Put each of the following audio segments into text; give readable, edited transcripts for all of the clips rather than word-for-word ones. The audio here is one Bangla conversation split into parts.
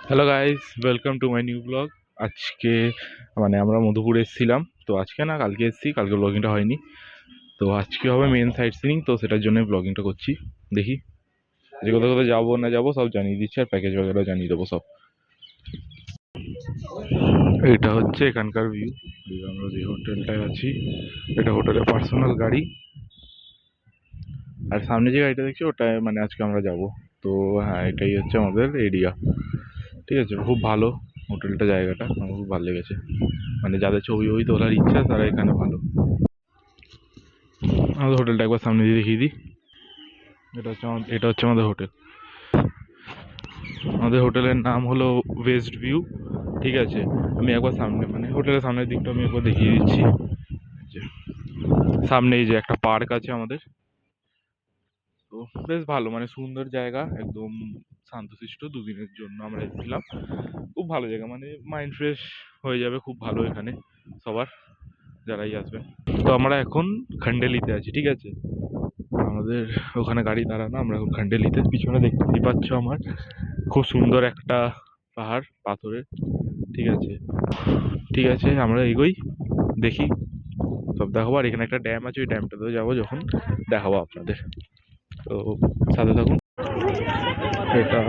Hello guys, welcome to my new blog. আজকে আমরা মধুপুরে এসেছিলাম। তো আজকে না, কালকে এসেছি, কালকে ব্লগিংটা হয়নি। তো আজকে হবে মেন সাইট সিইং, তো সেটার জন্য ব্লগিংটা করছি। দেখি যে কোথাও কোথাও যাবো না যাবো সব জানিয়ে দিচ্ছি, আর প্যাকেজ বগেরা জানিয়ে দেবো সব। এটা হচ্ছে এখানকার ভিউ। আমরা যে হোটেলটায় আছি, এটা হোটেলের পার্সোনাল গাড়ি। আর সামনে যে গাড়িটা দেখছি ওটা আজকে আমরা যাব। তো হ্যাঁ, এটাই হচ্ছে আমাদের এরিয়া। ঠিক আছে, খুব ভালো হোটেলটা, জায়গাটা আমার খুব ভালো লেগেছে। যাদের ছবি ওই তোলার ইচ্ছা তারা এখানে ভালো। আমাদের হোটেলটা একবার সামনে দিয়ে দেখিয়ে দিই। এটা হচ্ছে আমাদের হোটেল। আমাদের হোটেলের নাম হলো ওয়েস্ট ভিউ। ঠিক আছে, আমি একবার সামনে হোটেলের সামনের দিকটা আমি একবার দেখিয়ে দিচ্ছি। যে সামনেই যে একটা পার্ক আছে আমাদের, তো বেশ ভালো, সুন্দর জায়গা, একদম শান্তশিষ্ট। দুদিনের জন্য আমরা এসেছিলাম। খুব ভালো জায়গা, মাইন্ড ফ্রেশ হয়ে যাবে খুব ভালো এখানে সবার, যারাই আসবেন। তো আমরা এখন খান্ডেলিতে আছি। ঠিক আছে, আমাদের ওখানে গাড়ি দাঁড়ানো, আমরা এখন খান্ডেলিতে। পিছনে দেখতেই পাচ্ছ আমার খুব সুন্দর একটা পাহাড় পাথরের। ঠিক আছে, ঠিক আছে, আমরা এগোই, দেখি সব দেখাবো। আর এখানে একটা ড্যাম আছে, ওই ড্যামটাতেও যাবো যখন, দেখাবো আপনাদের। তো সাথে থাকুন। এটা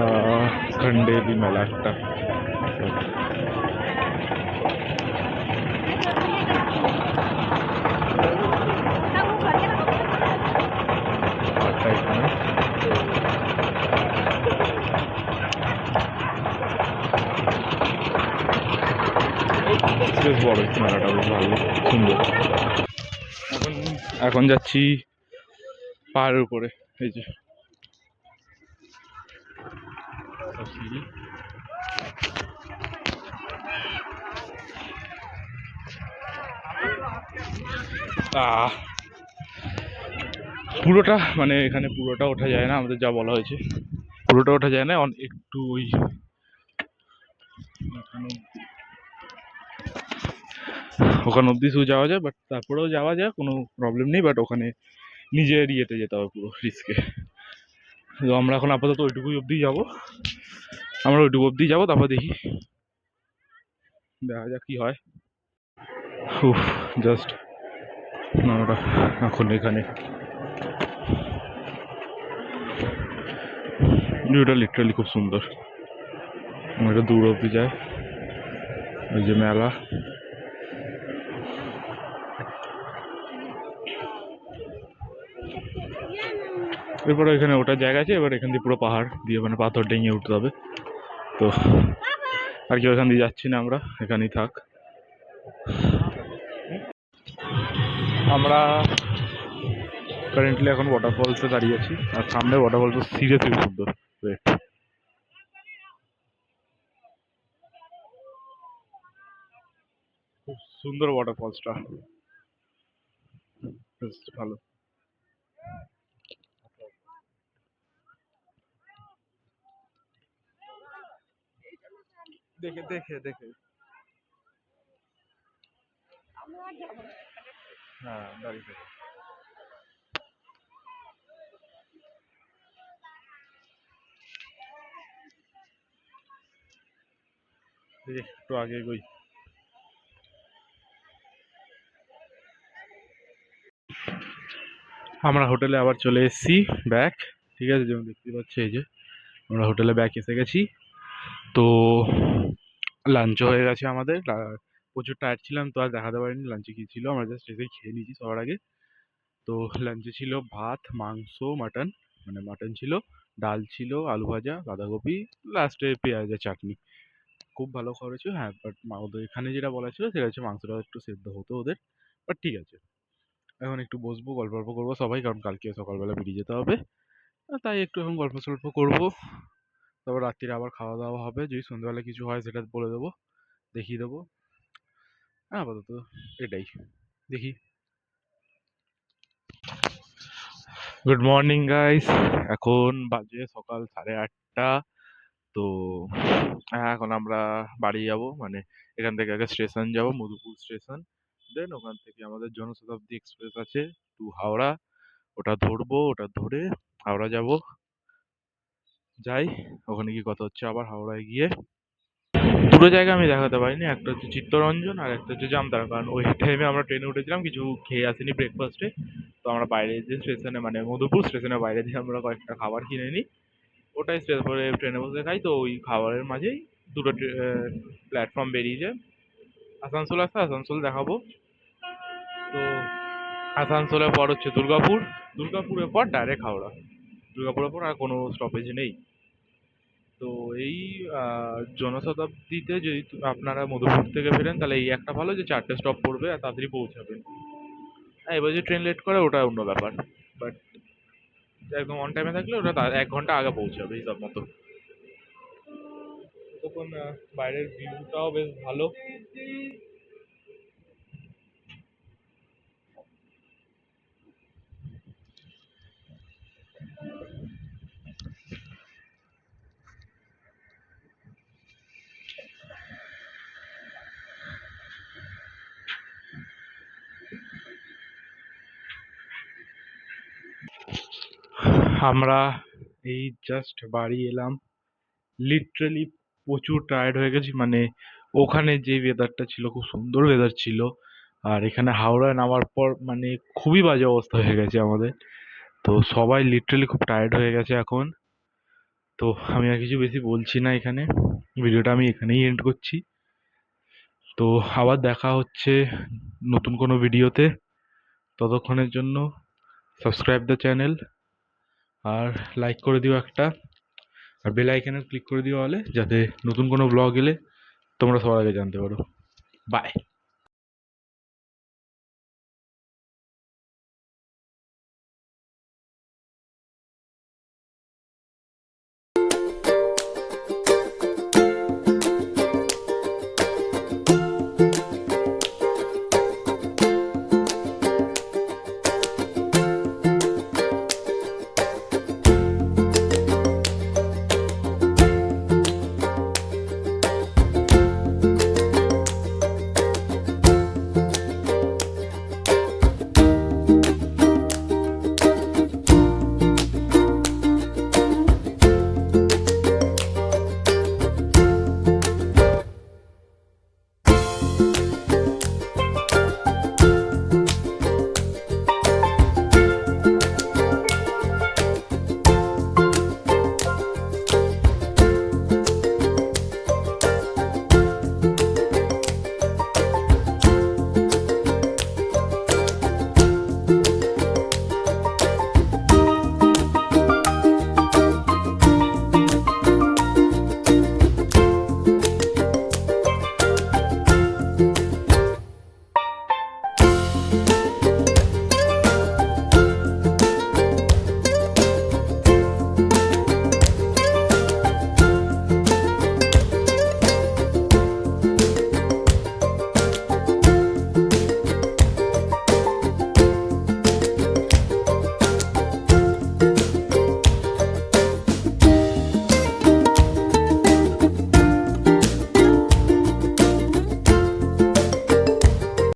খান্ডেলি মেলা একটা। এখানে বেশ বড় মেলাটা, বেশ ভালো, সুন্দর। এখন এখন যাচ্ছি পাহাড়ের উপরে। এই যে সিঁড়ি। পুরোটা এখানে পুরোটা ওঠা যায় না, আমাদের যা বলা হয়েছে পুরোটা ওঠা যায় না, একটু ওই ওখানে অব্দি শুধু যাওয়া যায়, বাট তারপরেও যাওয়া যায়, কোনো প্রবলেম নেই। বাট ওখানে নিজের ইয়েতে যেতে হবে, পুরো রিস্কে। তো আমরা এখন আপাতত ওইটুকুই অবধি যাবো। তারপর দেখি, দেখা যাক কি হয়। উফ, জাস্ট আমরা এখন এখানে ভিউটা লিটারালি খুব সুন্দর। এটা দূর অবধি যায়, ওই যে মেলা। এরপরে এখানে ওটার জায়গা আছে, এবার এখান দিয়ে পুরো পাহাড় দিয়ে পাথর ডেঙিয়ে উঠতে হবে। তো আর কি, ওখান দিয়ে যাচ্ছি না আমরা, এখানেই থাক। আমরা কারেন্টলি এখন ওয়াটারফলসে দাঁড়িয়ে আছি, আর সামনে ওয়াটারফলস সিরিয়াসলি সুন্দর। ওয়েট, খুব সুন্দর ওয়াটারফলসটা, বেশ ভালো। দেখে দেখে দেখে হ্যাঁ, দাঁড়িয়ে থাকে। একটু আগে এগোই। আমরা হোটেলে আবার চলে এসেছি ব্যাক। ঠিক আছে, যেমন দেখতে পাচ্ছি, এই যে আমরা হোটেলে ব্যাক এসে গেছি। তো লাঞ্চও হয়ে গেছে আমাদের। প্রচুর টায়ার্ড ছিলাম, তো আর দেখাতে পারিনি লাঞ্চে কী ছিল। আমরা জাস্ট এসেই খেয়ে নিয়েছি সবার আগে। তো লাঞ্চে ছিল ভাত, মাংস, মাটন। মাটন ছিল, ডাল ছিল, আলু ভাজা, বাঁধাকপি, লাস্টে পেঁয়াজের চাটনি। খুব ভালো খরচ। হ্যাঁ, বাট ওদের এখানে যেটা বলা ছিল সেটা হচ্ছে মাংসটা একটু সেদ্ধ হতো ওদের। বাট ঠিক আছে, এখন একটু বসবো, গল্প করবো সবাই, কারণ কালকে সকালবেলা বেরিয়ে যেতে হবে। তাই একটু এখন গল্প সল্প করবো। তারপর রাত্রিরে আবার খাওয়া দাওয়া হবে, যদি সন্ধ্যাবেলা কিছু হয় সেটা বলে দেবো, দেখিয়ে দেবো। হ্যাঁ, আপাতত এটাই, দেখি। গুড মর্নিং গাইস, এখন বাজে সকাল 8:30। তো হ্যাঁ, এখন আমরা বাড়ি যাব। এখান থেকে আগে স্টেশন যাব, মধুপুর স্টেশন। দেন ওখান থেকে আমাদের জনশতাব্দী এক্সপ্রেস আছে টু হাওড়া, ওটা ধরবো। ওটা ধরে হাওড়া যাব, যাই। ওখানে গিয়ে কথা হচ্ছে আবার হাওড়ায় গিয়ে। দুটো জায়গা আমি দেখাতে পারিনি, একটা হচ্ছে চিত্তরঞ্জন আর একটা হচ্ছে জামতারা, কারণ ওই টাইমে আমরা ট্রেনে উঠেছিলাম, কিছু খেয়ে আসিনি ব্রেকফাস্টে। তো আমরা বাইরে যে স্টেশনে মানে মধুপুর স্টেশনের বাইরে দিয়ে আমরা কয়েকটা খাবার কিনে নিই, ওটাই পরে ট্রেনে বসে খাই। তো ওই খাবারের মাঝেই দুটো প্ল্যাটফর্ম বেরিয়ে যায়, আসানসোল আসতে আসানসোল দেখাবো। তো আসানসোলের পর হচ্ছে দুর্গাপুর, দুর্গাপুরের পর ডাইরেক্ট হাওড়া, দুর্গাপুরের পর আর কোনো স্টপেজ নেই। তো এই জনশতাব্দীতে যদি আপনারা মধুপুর থেকে ফেরেন তাহলে এই একটা ভালো যে 4টে স্টপ পড়বে আর তাড়াতাড়ি পৌঁছাবেন। হ্যাঁ, এবার যদি ট্রেন লেট করে ওটা অন্য ব্যাপার, বাট একদম অন টাইমে থাকলে ওটা 1 ঘন্টা আগে পৌঁছাবে হিসাব মতো। তখন বাইরের ভিউটাও বেশ ভালো। আমরা এই জাস্ট বাড়ি এলাম, লিটারালি প্রচুর টায়ার্ড হয়ে গেছি। মানে ওখানে যে ওয়েদারটা ছিল খুব সুন্দর ওয়েদার ছিল, আর এখানে হাওড়ায় নামার পর মানে খুবই বাজে অবস্থা হয়ে গেছে আমাদের। তো সবাই লিটারালি খুব টায়ার্ড হয়ে গেছে এখন। তো আমি আর কিছু বেশি বলছি না এখানে, ভিডিওটা আমি এখানেই এন্ড করছি। তো আবার দেখা হচ্ছে নতুন কোনো ভিডিওতে, ততক্ষণের জন্য সাবস্ক্রাইব দ্য চ্যানেল আর লাইক করে দিও একটা, আর বেল আইকনে ক্লিক করে দিও অলে, যাতে নতুন কোনো ব্লগ এলে তোমরা সবার আগে জানতে পারো। বাই।